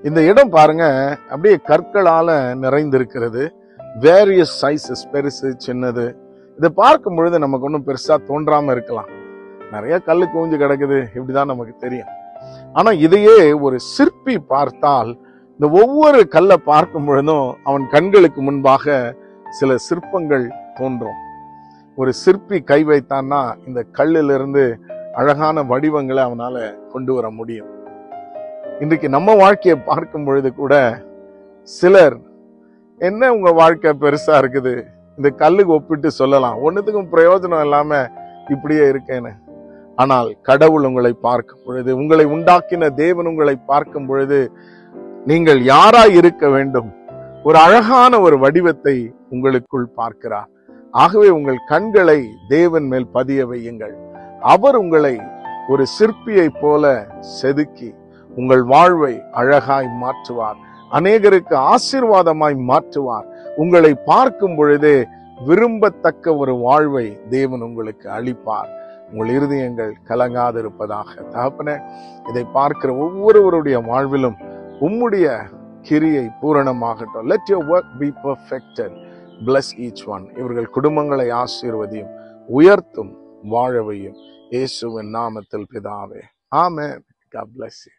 இந்த இடம் பாருங்க, அப்படியே கற்களால நிறைந்திருக்கிறது. வேரியஸ் சைஸஸ், பெருசு சின்னது. இதை பார்க்கும் பொழுது நமக்கு ஒன்றும் பெருசா தோன்றாம இருக்கலாம். நிறைய கல்லு குவிஞ்சு கிடக்குது, இப்படிதான் நமக்கு தெரியும். ஆனா இதையே ஒரு சிற்பி பார்த்தால், இந்த ஒவ்வொரு கல்லை பார்க்கும் பொழுதும் அவன் கண்களுக்கு முன்பாக சில சிற்பங்கள் தோன்றும். ஒரு சிற்பி கை வைத்தான்னா இந்த கல்லிலிருந்து அழகான வடிவங்களை அவனால கொண்டு வர முடியும். இன்றைக்கு நம்ம வாழ்க்கையை பார்க்கும் பொழுது கூட சிலர், என்ன உங்க வாழ்க்கை பெருசா இருக்குது, இந்த கல்லுக்கு ஒப்பிட்டு சொல்லலாம், ஒன்னுத்துக்கும் பிரயோஜனம் இல்லாம இப்படியே இருக்கேன்னு. ஆனால் கடவுள் உங்களை பார்க்கும் பொழுது, உங்களை உண்டாக்கின தேவன் உங்களை பார்க்கும் பொழுது, நீங்கள் யாராய் இருக்க வேண்டும், ஒரு அழகான ஒரு வடிவத்தை உங்களுக்குள் பார்க்கிறார். ஆகவே உங்கள் கண்களை தேவன் மேல் பதிய வையுங்கள். அவர் உங்களை ஒரு சிற்பியை போல செதுக்கி உங்கள் வாழ்வை அழகாய் மாற்றுவார். அநேகருக்கு ஆசீர்வாதமாய் மாற்றுவார். உங்களை பார்க்கும் பொழுதே விரும்பத்தக்க ஒரு வாழ்வை தேவன் உங்களுக்கு அளிப்பார். உங்கள் இருதயங்கள் கலங்காதிருப்பதாக. தகப்பனே, இதை பார்க்கிற ஒவ்வொருவருடைய வாழ்விலும் உம்முடைய கிரியை பூரணமாகட்டும். Let your work be perfected. Bless each one. இவர்கள் குடும்பங்களை ஆசீர்வதியும், உயர்த்தும், வாழவையும். இயேசுவின் நாமத்தில் பிதாவே, ஆமென். God bless you.